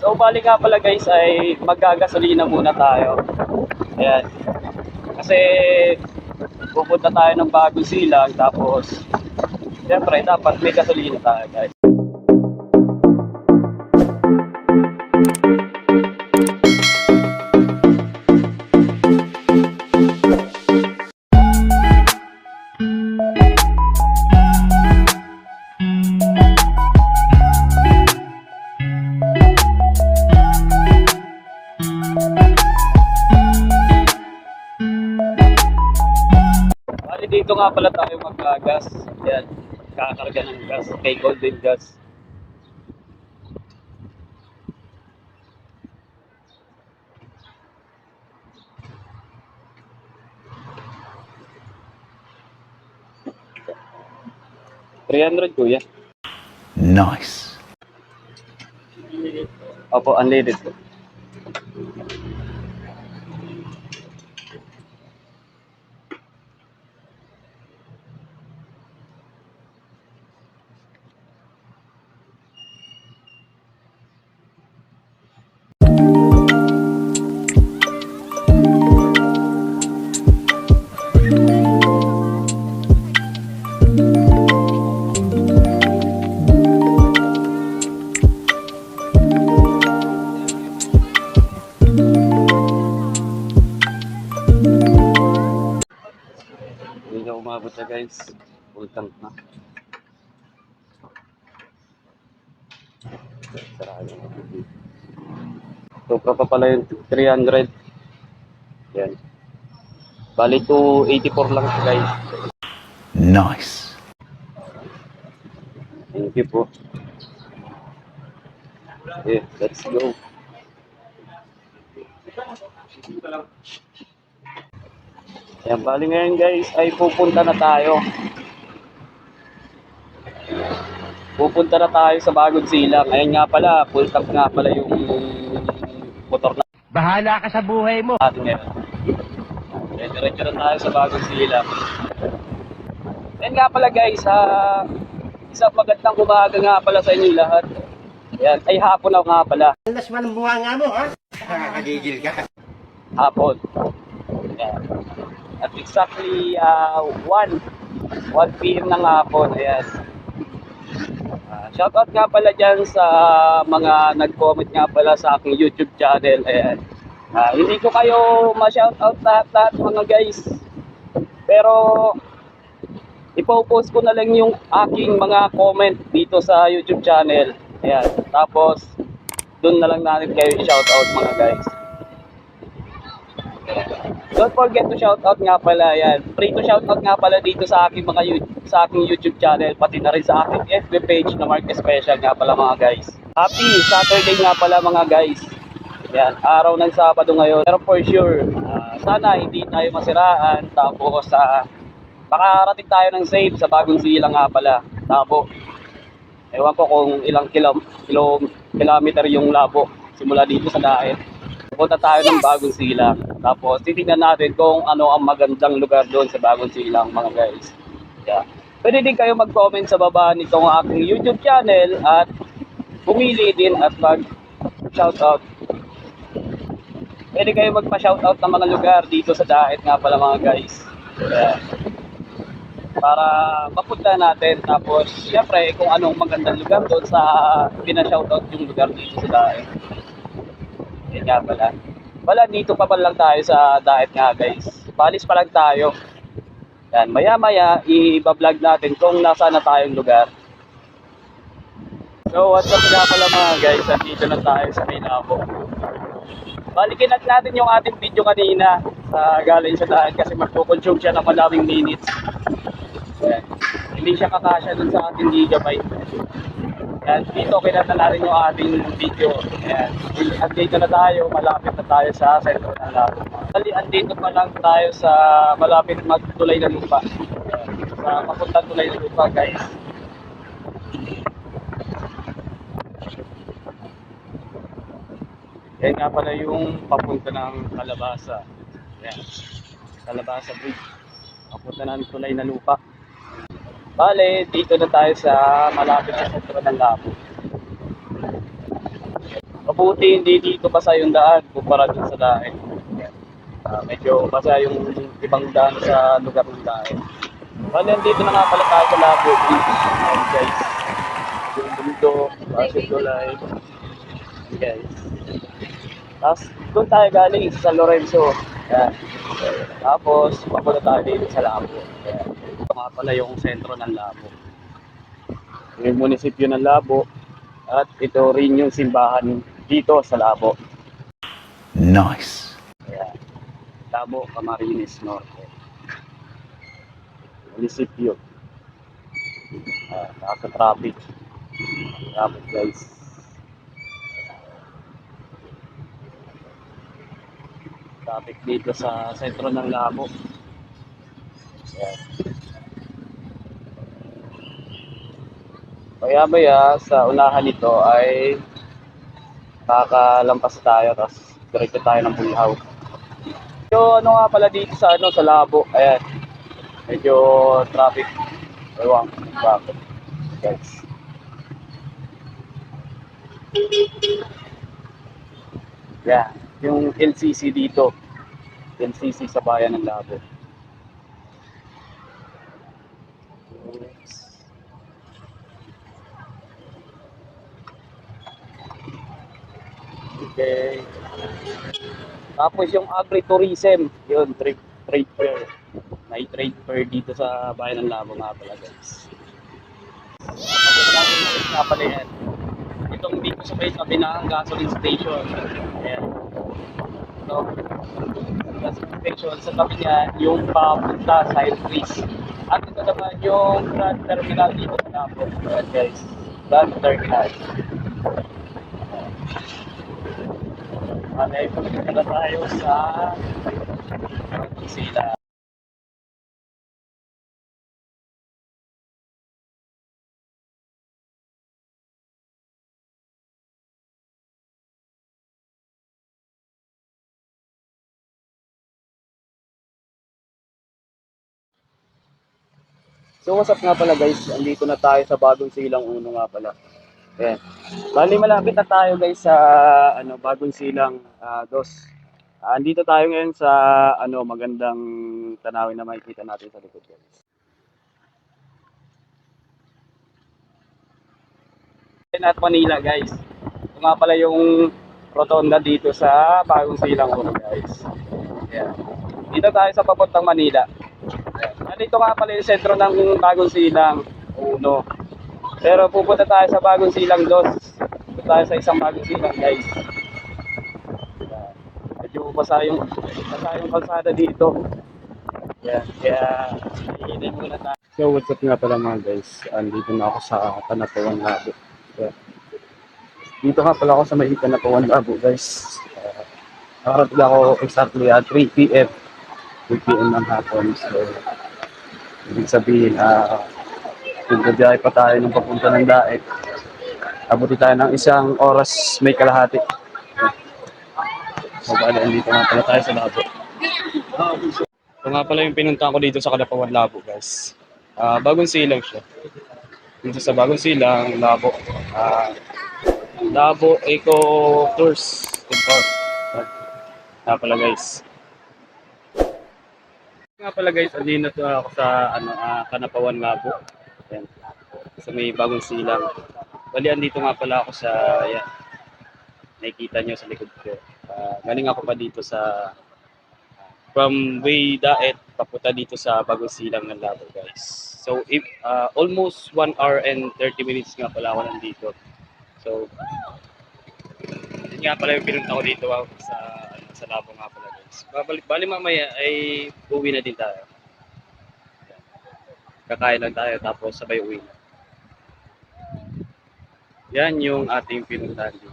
So bali nga pala guys ay maggagasolina muna tayo. Ayan. Kasi pupunta tayo ng Bagong Silang tapos siyempre dapat may gasolina tayo guys. Dito nga pala tayo maggagas. Yan, kakarga ng gas kay Golden Gas. $300 kuya. Nice. Opo, unleaded po. Hindi na umabot na guys. Full tank na. Sarado. So pa pala yung 300. Yan. Bali 284 lang ito guys. Nice. Thank you po. Okay, let's go. Yan, bali ngayon guys ay pupunta na tayo. Pupunta na tayo sa Bagong Silang. Ayun nga pala, full tank nga pala yung motor na Bahala ka sa buhay mo. natin ngayon. Yan, diretso na tayo sa Bagong Silang. Ayun nga pala guys, isang magandang umaga nga pala sa inyo lahat. Yan, ay hapon na nga pala. Alas man ang bunga nga mo, ha? Nakakagigil ka. Hapon. Yan. At exactly 1 PM ng hapon. Ayan. Shoutout nga pala dyan sa mga nag-comment nga pala sa aking YouTube channel. Ayan. Hindi ko kayo ma-shoutout lahat mga guys. Pero ipo-post ko na lang yung aking mga comment dito sa YouTube channel. Ayan. Tapos doon na lang natin kayo i-shoutout mga guys. Don't forget to shoutout nga pala, yan. Free to shoutout nga pala dito sa aking sa aking YouTube channel, pati na rin sa aking FB page na Mark Special nga pala mga guys. Happy Saturday nga pala mga guys. Yan, araw ng Sabado ngayon. Pero for sure, sana hindi tayo masiraan. Tapos makarating tayo ng safe sa Bagong Silang nga pala. Tabo. Ewan ko kung ilang kilometer yung labo simula dito sa Daet. Punta tayo ng Bagong Silang. Tapos titingnan natin kung ano ang magandang lugar doon sa Bagong Silang mga guys. Yeah. Pwede din kayo mag-comment sa baba nitong aking YouTube channel at pumili din at mag-shoutout. Pwede kayo magpa-shoutout ng mga lugar dito sa Daet nga pala mga guys. Yeah. Para mapunta natin. Tapos syempre kung anong magandang lugar doon sa pina-shoutout yung lugar dito sa Daet. Yan nga pala. Wala, dito pa lang tayo sa Daet nga guys. Balis pa lang tayo. Yan, maya-maya i-vlog natin kung nasaan na tayong lugar. So what's up nga pala mga guys, nandito na tayo sa Maynabo. Balikin natin yung ating video kanina sa galing sa Daet kasi magpo-consume siya ng maraming minutes. Yan. Hindi siya kakasya dun sa ating gigabyte. Yan, dito kinata natin yung ating video. Yan. Andito na tayo, malapit na tayo sa sentro ng Labo. Andito pa lang tayo sa malapit magtulay ng lupa. Yan. Sa papuntang tulay ng lupa guys. Yan nga pala yung papunta ng Kalabasa. Yan. Kalabasa Bridge. Papunta ng tulay ng lupa. Bale, dito na tayo sa malapit sa sentro ng Labo. Mabuti hindi dito basa yung daan kumpara dun sa daan. Medyo basa yung ibang daan sa lugar ng daan. Bali, dito na nga pala tayo sa Labo Beach. Ayan, guys. Yung bundok, Pasig Tulay. Ayan, guys. Tapos, doon tayo galing sa San Lorenzo. Ayan. Tapos, papunta tayo dito sa Labo. Ayan. Ito nga pala yung sentro ng Labo. Yung munisipyo ng Labo. At ito rin yung simbahan dito sa Labo. Nice. Ayan. Labo, Camarines Norte. Munisipyo. Nasa traffic. Traffic, guys. Traffic dito sa sentro ng Labo. Ayan. Maya-maya sa unahan nito ay kakalampas tayo tapos diretso tayo ng Bulhaw. So ano nga pala dito sa sa Labo, ayan. Medyo traffic. Ewan, bakit guys. Yeah, yung LCC dito. LCC sa bayan ng Labo. Okay. Tapos yung agritourism, yun, trade fair. May trade fair dito sa bayan ng Labo nga pala, guys. Tapos nga pala yan. Itong dito sa may tabi ng gasoline station. Ayan. So, gasoline station sa tabi niya, yung papunta sa Elfries. At ito naman yung Grand Terminal dito sa Labo. Ayan, guys. Grand Terminal. Malay, pumunta na tayo sa sila. So what's up nga pala guys, andito na tayo sa Bagong Silang Uno nga pala. Ayan. Bali malapit na tayo guys sa Bagong Silang Dos. Andito tayo ngayon sa magandang tanawin na makikita natin sa likod guys. At Manila guys. Ito nga pala yung rotonda dito sa Bagong Silang Uno guys. Ayan. Dito tayo sa papuntang Manila. Dito nga pala yung sentro ng Bagong Silang 1. Pero pupunta tayo sa Bagong Silang 2. Pupunta tayo sa isang Bagong Silang guys. Medyo basa yung kalsada dito. Yan, kaya hihinay muna tayo. So what's up nga pala mga guys. Andito na ako sa Tanapawan Labo. Dito nga pala ako sa may Tanapawan Labo guys. Nakarating ako exactly at 3 p.m. 3 p.m. ng hapon. So ibig sabihin, kung gabiyahe pa tayo ng papunta ng Daet, abuti tayo ng 1 oras may kalahati. So, andito nga pala tayo sa Labo. Ito nga pala yung pinuntahan ko dito sa Kalapawan Labo, guys. Bagong silang siya. Dito sa Bagong Silang, Labo. Labo Eco Tours. Nga pala, guys. Nga pala guys, andito ako sa Kanapawan Labo. Ayan. Sa may Bagong Silang. Bali andito nga pala ako sa ayan. Nakikita nyo sa likod ko. Galing ako pa dito sa from way Daet papunta dito sa Bagong Silang ng Labo guys. So if almost 1 hour and 30 minutes nga pala ako nandito. So yun nga pala yung pinunta ko dito sa Labo nga pala guys. Bali mamaya ay uwi na din tayo. Kakain lang tayo tapos sabay uwi na. Yan yung ating pinuntahan dito.